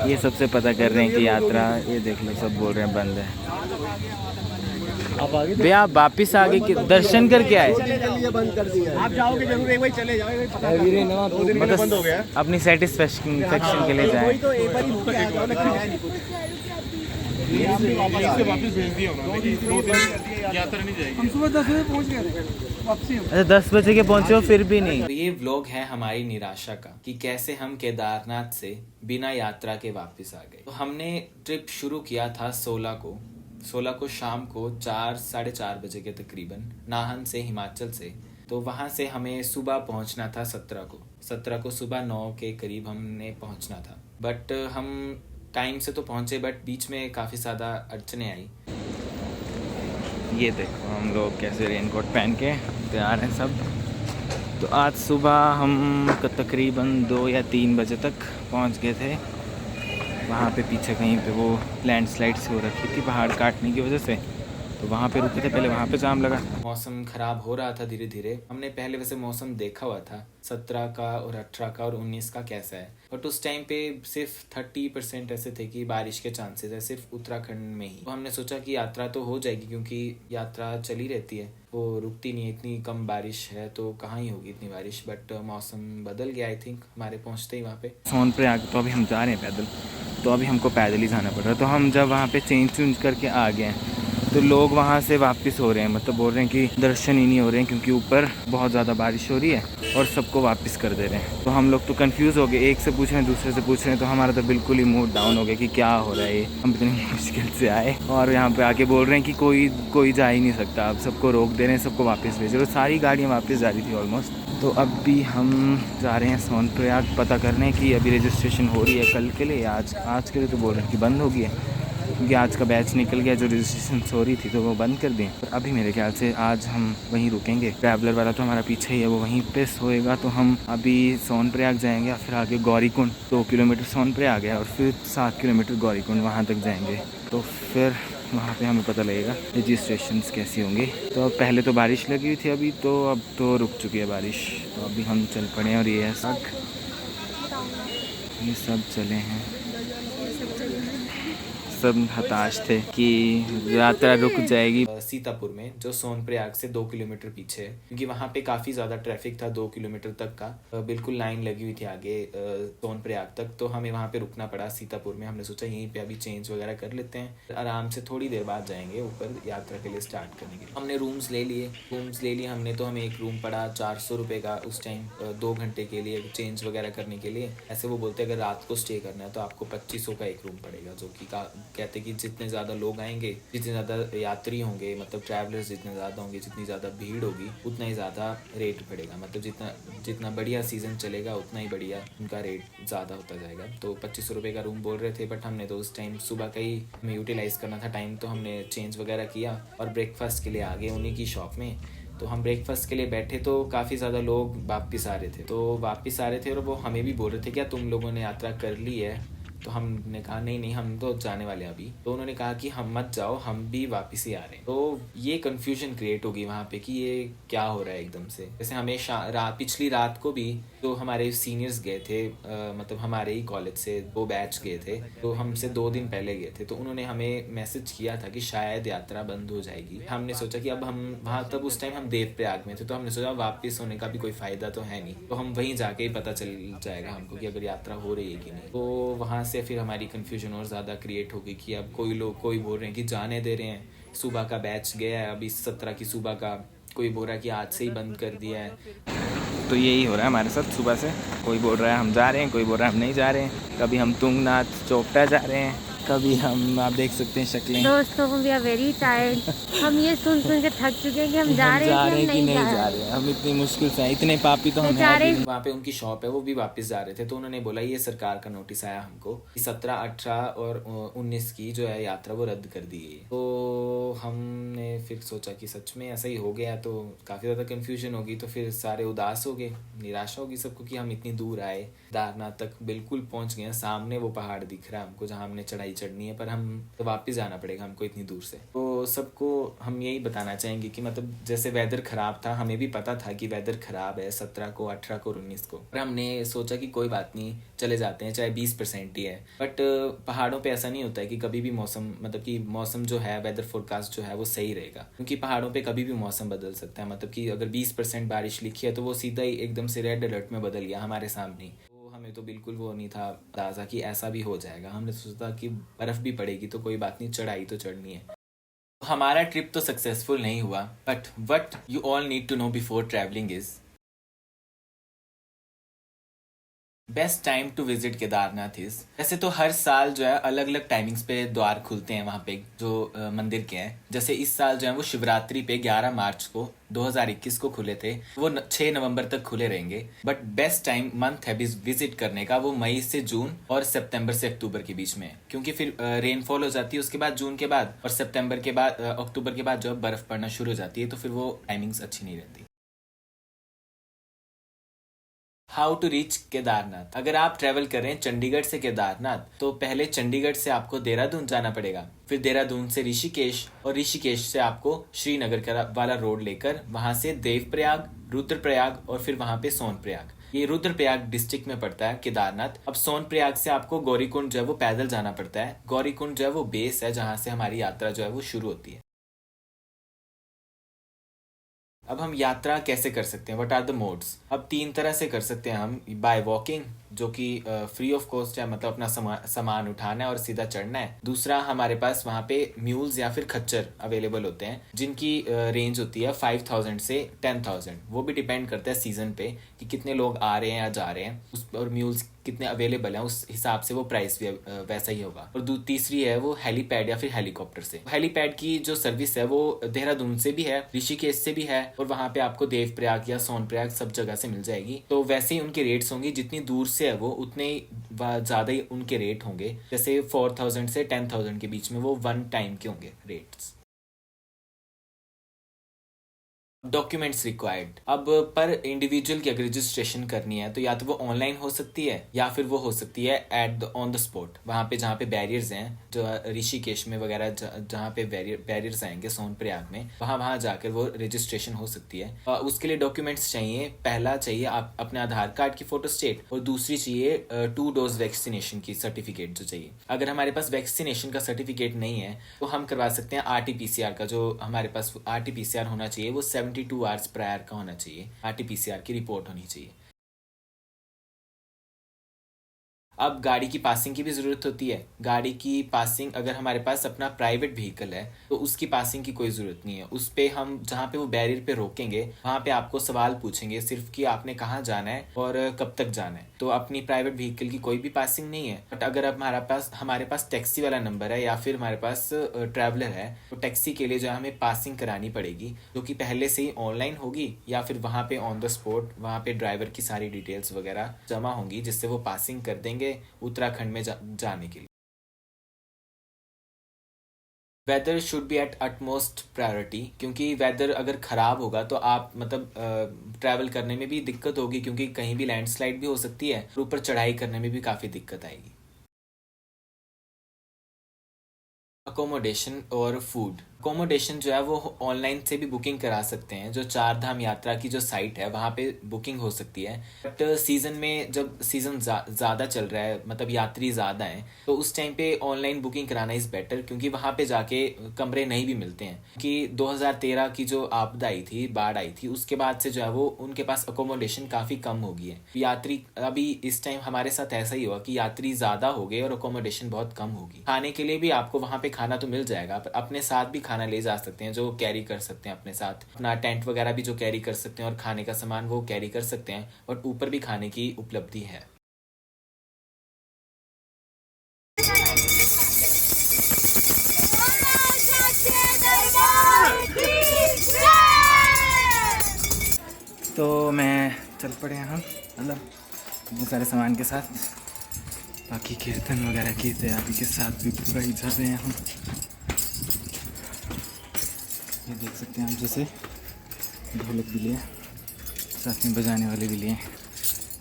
ये सबसे पता कर रहे हैं कि यात्रा, ये देख लो सब बोल रहे हैं बंद है। भैया आप वापिस आगे के दर्शन करके आए? बंद कर दिया। आप जाओगे जरूर, एक बार चले जाओ, मतलब बंद हो गया। अपनी सेटिस्फेक्शन के लिए जाए। तो एक बार ही होके आ जाओ ना, वापस भेज दिया उन्होंने, 2 दिन यात्रा नहीं जाएगी। हम सुबह 10 बजे पहुंच गए वापसी। अच्छा 10 बजे के पहुंचे हो फिर भी नहीं। तो ये व्लॉग है हमारी निराशा का कि कैसे हम केदारनाथ से बिना यात्रा के वापस आ गए। तो हमने ट्रिप शुरू किया था 16 को शाम को 4-4:30 बजे के तकरीबन नाहन से, हिमाचल से। तो वहाँ से हमें सुबह पहुँचना था 17 को सुबह 9 के करीब हमने पहुँचना था। बट हम टाइम से तो पहुँचे, बट बीच में काफ़ी ज़्यादा अड़चने आई। ये देखो हम लोग कैसे रेनकोट पहन के तैयार हैं सब। तो आज सुबह हम तकरीबन 2 या 3 बजे तक पहुंच गए थे। वहाँ पे पीछे कहीं पे वो लैंडस्लाइड्स हो रखी थी पहाड़ काटने की वजह से, तो वहाँ पे रुके थे। पहले वहाँ पे जाम लगा। मौसम ख़राब हो रहा था धीरे धीरे। हमने पहले वैसे मौसम देखा हुआ था 17 का और 18 का और 19 का कैसा है, बट उस टाइम पे सिर्फ 30% ऐसे थे कि बारिश के चांसेस है, सिर्फ उत्तराखंड में ही। तो हमने सोचा कि यात्रा तो हो जाएगी, क्योंकि यात्रा चली रहती है, वो रुकती नहीं है। इतनी कम बारिश है तो कहाँ ही होगी इतनी बारिश। बट मौसम बदल गया आई थिंक हमारे पहुँचते ही वहाँ पे। सोनप्रयाग तो अभी हम जा रहे हैं पैदल, तो अभी हमको पैदल ही जाना पड़ रहा है। तो हम जब वहाँ पे चेंज करके आ गए हैं तो लोग वहाँ से वापस हो रहे हैं, मतलब बोल रहे हैं कि दर्शन ही नहीं हो रहे हैं क्योंकि ऊपर बहुत ज़्यादा बारिश हो रही है, और सबको वापस कर दे रहे हैं। तो हम लोग तो कंफ्यूज हो गए, एक से पूछ रहे हैं दूसरे से पूछ रहे हैं। तो हमारा तो बिल्कुल ही मूड डाउन हो गया कि क्या हो रहा है ये। हम इतनी मुश्किल से आए और यहाँ पे आके बोल रहे हैं कि कोई जा ही नहीं सकता, अब सबको रोक दे रहे हैं, सबको वापस भेज रहे हैं। सारी गाड़ियाँ वापस जा रही थी ऑलमोस्ट। तो अब भी हम जा रहे हैं सोनप्रयाग पता करने की अभी रजिस्ट्रेशन हो रही है कल के लिए। आज के लिए तो बोल रहे हैं कि बंद हो गई है, क्योंकि आज का बैच निकल गया जो रजिस्ट्रेशन हो रही थी, तो वो बंद कर दें। पर अभी मेरे ख्याल से आज हम वहीं रुकेंगे। ट्रैवलर वाला तो हमारा पीछे ही है, वो वहीं पे सोएगा। तो हम अभी सोनप्रयाग जाएंगे और फिर आगे गौरीकुंड। 2 किलोमीटर सोनप्रयाग है और फिर 7 किलोमीटर गौरीकुंड, वहाँ तक जाएंगे। तो फिर वहाँ पे हमें पता लगेगा रजिस्ट्रेशंस कैसी होंगी। तो अब पहले तो बारिश लगी हुई थी अभी, तो अब तो रुक चुकी है बारिश। तो अभी हम चल पड़े और ये सब चले हैं। सब हताश थे कि यात्रा रुक जाएगी। सीतापुर में जो सोनप्रयाग से 2 किलोमीटर पीछे है, क्योंकि वहाँ पे काफ़ी ज़्यादा ट्रैफिक था 2 किलोमीटर तक का। बिल्कुल लाइन लगी हुई थी आगे सोनप्रयाग तक। तो हमें वहाँ पे रुकना पड़ा सीतापुर में। हमने सोचा यहीं पे अभी चेंज वगैरह कर लेते हैं, आराम से थोड़ी देर बाद जाएंगे ऊपर यात्रा के लिए स्टार्ट करने के लिए। हमने रूम्स ले लिए हमने। तो हमें एक रूम पड़ा 400 रुपये का उस टाइम, 2 घंटे के लिए चेंज वगैरह करने के लिए। ऐसे वो बोलते हैं अगर रात को स्टे करना है तो आपको 2500 का एक रूम पड़ेगा, जो कि कहते कि जितने ज़्यादा लोग आएंगे, जितने ज़्यादा यात्री होंगे, मतलब ट्रैवलर्स जितने ज़्यादा होंगे, जितनी ज़्यादा भीड़ होगी, उतना ही ज़्यादा रेट बढ़ेगा। मतलब जितना बढ़िया सीज़न चलेगा उतना ही बढ़िया उनका रेट ज़्यादा होता जाएगा। तो 2500 रुपये का रूम बोल रहे थे, बट हमने तो उस टाइम सुबह का ही हमें यूटिलाइज़ करना था टाइम, तो हमने चेंज वगैरह किया और ब्रेकफास्ट के लिए आ गए उन्हीं की शॉप में। तो हम ब्रेकफास्ट के लिए बैठे तो काफ़ी ज़्यादा लोग वापस आ रहे थे और वो हमें भी बोल रहे थे क्या तुम लोगों ने यात्रा कर ली है। तो हमने कहा नहीं हम तो जाने वाले हैं अभी। तो उन्होंने कहा कि हम मत जाओ, हम भी वापस ही आ रहे हैं। तो ये कन्फ्यूजन क्रिएट होगी वहाँ पे कि ये क्या हो रहा है एकदम से। जैसे हमें पिछली रात को भी तो हमारे सीनियर्स गए थे, मतलब हमारे ही कॉलेज से 2 बैच गए थे, तो हमसे 2 दिन पहले गए थे। तो उन्होंने हमें मैसेज किया था कि शायद यात्रा बंद हो जाएगी। हमने सोचा कि अब हम वहाँ, तब उस टाइम हम देवप्रयाग में थे, तो हमने सोचा वापस होने का भी कोई फ़ायदा तो है नहीं, तो हम वहीं जाके ही पता चल जाएगा हमको कि अगर यात्रा हो रही है कि नहीं। तो वहाँ से फिर हमारी कन्फ्यूजन और ज़्यादा क्रिएट हो गई कि अब कोई बोल रहे हैं कि जाने दे रहे हैं, सुबह का बैच गया है अभी 17 की सुबह का, कोई बोल रहा है कि आज से ही बंद कर दिया है। तो यही हो रहा है हमारे साथ सुबह से। कोई बोल रहा है हम जा रहे हैं, कोई बोल रहा है हम नहीं जा रहे हैं। कभी हम तुंगनाथ चोपटा जा रहे हैं, कभी हम, आप देख सकते हैं शक्लें। दोस्तों वी आर वेरी टायर्ड। हम ये सुन के थक चुके हैं कि हम जा रहे हैं कि नहीं जा रहे हैं। हम इतनी मुश्किल से, इतने पापी तो हम हैं। वहाँ पे उनकी शॉप है, वो भी वापस जा रहे थे। तो उन्होंने बोला ये सरकार का नोटिस आया हमको कि 17, 18 और 19 की जो है यात्रा वो रद्द कर दी है। तो हमने फिर सोचा कि सच में ऐसा ही हो गया तो काफ़ी ज़्यादा कन्फ्यूजन होगी, तो फिर सारे उदास हो गए, निराशा होगी सबको कि हम इतनी दूर आए, केदारनाथ तक बिल्कुल पहुंच गए, सामने वो पहाड़ दिख रहा है हमको जहाँ हमने चढ़ाई चढ़नी है, पर हम तो वापस जाना पड़ेगा हमको इतनी दूर से। तो सबको हम यही बताना चाहेंगे कि मतलब जैसे वेदर ख़राब था, हमें भी पता था कि वेदर ख़राब है 17 को, 18 को, 19 को, पर हमने सोचा कि कोई बात नहीं, चले जाते हैं, चाहे 20% ही है। बट पहाड़ों पे ऐसा नहीं होता है कि कभी भी मौसम, मतलब कि मौसम जो है, वेदर फोरकास्ट जो है वो सही रहेगा, क्योंकि पहाड़ों पे कभी भी मौसम बदल सकता है। मतलब कि अगर 20% बारिश लिखी है तो वो सीधा ही एकदम से रेड अलर्ट में बदल गया हमारे सामने ही। तो हमें तो बिल्कुल वो नहीं था अंदाजा कि ऐसा भी हो जाएगा। हमने सोचा कि बर्फ़ भी पड़ेगी तो कोई बात नहीं, चढ़ाई तो चढ़नी है। हमारा ट्रिप तो सक्सेसफुल नहीं हुआ, but what you all need to know before travelling is best time to visit Kedarnath is. वैसे तो हर साल जो है अलग अलग टाइमिंग्स पे द्वार खुलते हैं वहाँ पे जो मंदिर के हैं। जैसे इस साल जो है वो शिवरात्रि पे 11 मार्च को 2021 को खुले थे, वो 6 नवंबर तक खुले रहेंगे। बट बेस्ट टाइम मंथ है विजिट करने का वो मई से जून और सितंबर से अक्टूबर के बीच में है, क्योंकि फिर रेनफॉल हो जाती है उसके बाद जून के बाद, और सितंबर के बाद अक्टूबर के बाद जो बर्फ पड़ना शुरू हो जाती है, तो फिर वो टाइमिंग्स अच्छी नहीं रहती। How to reach Kedarnath. अगर आप ट्रैवल कर रहे हैं चंडीगढ़ से केदारनाथ, तो पहले चंडीगढ़ से आपको देहरादून जाना पड़ेगा, फिर देहरादून से ऋषिकेश, और ऋषिकेश से आपको श्रीनगर का वाला रोड लेकर वहां से देवप्रयाग, रुद्रप्रयाग, और फिर वहां पे सोनप्रयाग। ये रुद्रप्रयाग डिस्ट्रिक्ट में पड़ता है केदारनाथ। अब सोनप्रयाग से आपको गौरीकुंड जो है वो पैदल जाना पड़ता है। गौरीकुंड जो है वो बेस है जहाँ से हमारी यात्रा जो है वो शुरू होती है। अब हम यात्रा कैसे कर सकते हैं, व्हाट आर द मोड्स। अब 3 तरह से कर सकते हैं हम। बाय वॉकिंग, जो कि फ्री ऑफ कॉस्ट है, मतलब अपना सामान उठाना है और सीधा चढ़ना है। दूसरा, हमारे पास वहाँ पे म्यूल्स या फिर खच्चर अवेलेबल होते हैं, जिनकी रेंज होती है 5000 से 10,000। वो भी डिपेंड करता है सीजन पे कि कितने लोग आ रहे हैं या जा रहे हैं, और म्यूल्स कितने अवेलेबल हैं, उस हिसाब से वो प्राइस भी वैसा ही होगा। और तीसरी है वो हेलीपैड या फिर हेलीकॉप्टर से। हेलीपैड की जो सर्विस है वो देहरादून से भी है, ऋषिकेश से भी है, और वहाँ पे आपको देवप्रयाग या सोनप्रयाग सब जगह से मिल जाएगी। तो वैसे ही उनके रेट्स होंगे, जितनी दूर से है वो उतने ज़्यादा ही उनके रेट होंगे। जैसे 4000 से 10,000 के बीच में वो 1 टाइम के होंगे रेट्स। Documents required. अब पर इंडिविजुअल की अगर रजिस्ट्रेशन करनी है तो या तो वो ऑनलाइन हो सकती है या फिर वो हो सकती है ऑन द स्पॉट, वहाँ पे जहाँ पे बैरियर्स हैं, जो ऋषिकेश में वगैरह जहाँ पे बैरियर्स आएंगे सोनप्रयाग में, वहाँ जाकर वो रजिस्ट्रेशन हो सकती है। उसके लिए डॉक्यूमेंट्स चाहिए। पहला चाहिए आप अपने आधार कार्ड की फोटो स्टेट, और दूसरी चाहिए 2 डोज वैक्सीनेशन की सर्टिफिकेट जो चाहिए। अगर हमारे पास वैक्सीनेशन का सर्टिफिकेट नहीं है तो हम करवा सकते हैं RT-PCR का। जो हमारे पास RT-PCR होना चाहिए वो 72 आवर्स प्रायर का होना चाहिए। RT-PCR की रिपोर्ट होनी चाहिए। अब गाड़ी की पासिंग की भी ज़रूरत होती है। गाड़ी की पासिंग, अगर हमारे पास अपना प्राइवेट व्हीकल है तो उसकी पासिंग की कोई ज़रूरत नहीं है। उस पे हम जहाँ पे वो बैरियर पे रोकेंगे वहाँ पे आपको सवाल पूछेंगे सिर्फ कि आपने कहाँ जाना है और कब तक जाना है। तो अपनी प्राइवेट व्हीकल की कोई भी पासिंग नहीं है। बट अगर हमारे पास टैक्सी वाला नंबर है या फिर हमारे पास ट्रैवलर है, तो टैक्सी के लिए जो है हमें पासिंग करानी पड़ेगी, जो कि पहले से ही ऑनलाइन होगी या फिर वहाँ पे ऑन द स्पॉट वहाँ पे ड्राइवर की सारी डिटेल्स वगैरह जमा होंगी, जिससे वो पासिंग कर देंगे उत्तराखंड में जाने के लिए। Weather should be at utmost priority, क्योंकि वेदर अगर ख़राब होगा तो आप मतलब ट्रैवल करने में भी दिक्कत होगी, क्योंकि कहीं भी लैंडस्लाइड भी हो सकती है और ऊपर चढ़ाई करने में भी काफ़ी दिक्कत आएगी। अकोमोडेशन और फूड। अकोमोडेशन जो है वो ऑनलाइन से भी बुकिंग करा सकते हैं। जो 4 धाम यात्रा की जो साइट है वहाँ पे बुकिंग हो सकती है। बट सीज़न में जब सीज़न ज़्यादा चल रहा है, मतलब यात्री ज़्यादा हैं, तो उस टाइम पे ऑनलाइन बुकिंग कराना इज़ बेटर, क्योंकि वहाँ पे जाके कमरे नहीं भी मिलते हैं। क्योंकि 2013 की जो आपदा आई थी, बाढ़ आई थी, उसके बाद से जो है वो उनके पास अकोमोडेशन काफ़ी कम हो गई है। यात्री अभी इस टाइम हमारे साथ ऐसा ही हुआ कि यात्री ज़्यादा हो गए और अकोमोडेशन बहुत कम होगी। खाने के लिए भी आपको वहाँ पे खाना तो मिल जाएगा, पर अपने साथ भी खाना ले जा सकते हैं, जो कैरी कर सकते हैं अपने साथ। अपना टेंट वगैरह भी जो कैरी कर सकते हैं और खाने का सामान वो कैरी कर सकते हैं, और ऊपर भी खाने की उपलब्धि है। तो मैं चल पड़े हम मतलब इतने सारे सामान के साथ, बाकी कीर्तन वगैरह की तैयारी के साथ भी पूरा ही चल रहे हैं हम। ये देख सकते हैं आप, जैसे ढोलक भी लिए, साथ में बजाने वाले भी लिए।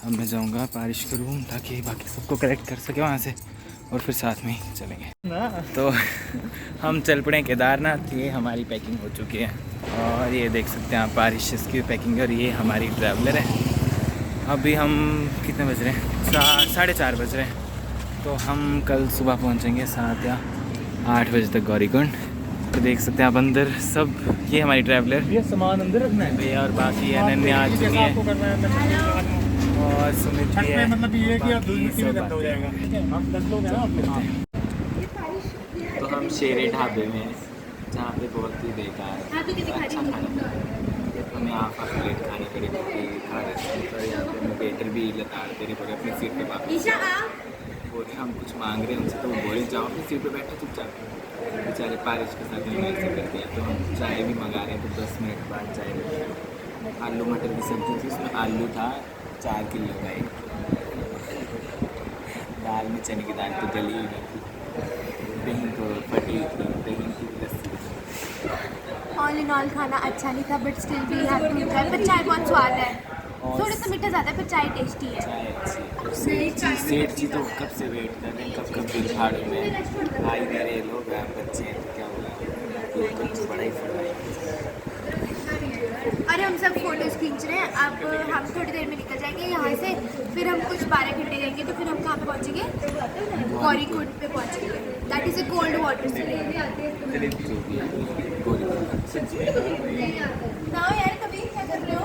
अब मैं जाऊंगा पारिश के रूम ताकि बाकी सबको कलेक्ट कर सके वहाँ से, और फिर साथ में ही चलेंगे। तो हम चल पड़े केदारनाथ। ये हमारी पैकिंग हो चुकी है, और ये देख सकते हैं आप पारिश की पैकिंग, और ये हमारी ट्रैवलर है। अभी हम कितने बज रहे हैं? 4:30 बज रहे हैं। तो हम कल सुबह पहुँचेंगे 7 या 8 बजे तक गौरीकुंड। तो देख सकते हैं आप अंदर सब, ये हमारी ट्रैवलर, ये सामान अंदर रखना है भैया, और बाकी अनन्या आ चुकी है, और सुमित भी है। मतलब ये कि अब मिट्टी में गंदा हो जाएगा। हम 10 लोग हैं। तो हम शेरे ढाबे में हैं, जहाँ पे बहुत ही बेकार अच्छा खाना, हमें आप प्लेट खानी पड़ी, खा रहे थे। तो यहाँ पे वेटर भी लताड़ देने पड़े अपनी सीट पे वापस। बोले हम कुछ मांग रहे हैं उनसे, तो वो बोले जाओ अपनी सीट पे बैठो चुपचाप। बेचारे पारिश के साथ में ऐसे करते हैं। तो हम चाय भी मंगा रहे हैं, तो 10 मिनट बाद चाय लेते। आलू मटर की सब्जी थी, उसमें आलू था 4 किलो का एक, दाल में चने की दाल तो गली ही नहीं थी, दही तो फटी थी, दही की लस्सी। ऑल इन ऑल खाना अच्छा नहीं था, बट स्टिल भी हैव टू ट्राई। पर चाय बहुत स्वाद है, थोड़ा सा मीठा ज़्यादा है, पर चाय टेस्टी है। चाय अच्छी। सेठ जी तो कब से वेट कर रहे हैं, कब बिल फाड़ू में आई मेरे लोग बच्चे हैं, तो क्या बोला, ये तो बड़ा ही फटाई। अरे हम सब फोटोज खींच रहे हैं, अब हम थोड़ी देर में निकल जाएंगे यहाँ से। फिर हम कुछ 12 घंटे जाएंगे, तो फिर हम कहाँ पे पहुँचेंगे? गौरीकुंड पे पहुँचेंगे। That is a cold water city. ना यार, कभी क्या कर रहे हो?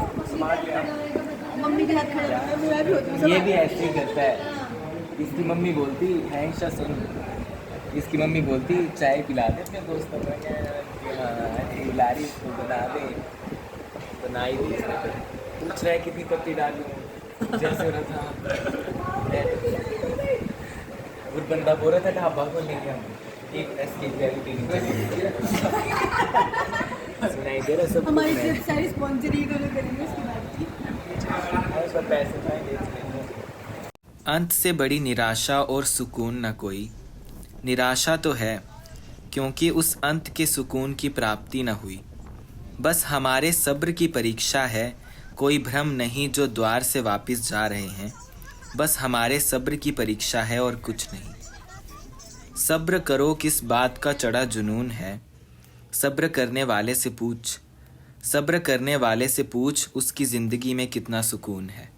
मम्मी के साथ खड़े हो, मैं भी होती हूँ। ये भी ऐसे ही करता है। इसकी मम्मी बोलती है ईशा सुन, इसकी मम्मी बोलती चाय पिला दे अपने दोस्तों को, लारी इसको बना दे, बनाई दी। पूछ रहा है कितनी पत्ती डालूं, जैसे हो रहा था। और बंदा बोल रहा था ढाबा को लेके हम एक रियलिटी सुनाई दे रहा सब। हमारी ट्रिप सारी स्पॉन्सर ही दोनों करेंगे, उसकी बात की। अंत से बड़ी निराशा और सुकून न कोई। निराशा तो है क्योंकि उस अंत के सुकून की प्राप्ति न हुई। बस हमारे सब्र की परीक्षा है, कोई भ्रम नहीं जो द्वार से वापस जा रहे हैं। बस हमारे सब्र की परीक्षा है और कुछ नहीं। सब्र करो किस बात का चढ़ा जुनून है, सब्र करने वाले से पूछ, सब्र करने वाले से पूछ उसकी ज़िंदगी में कितना सुकून है।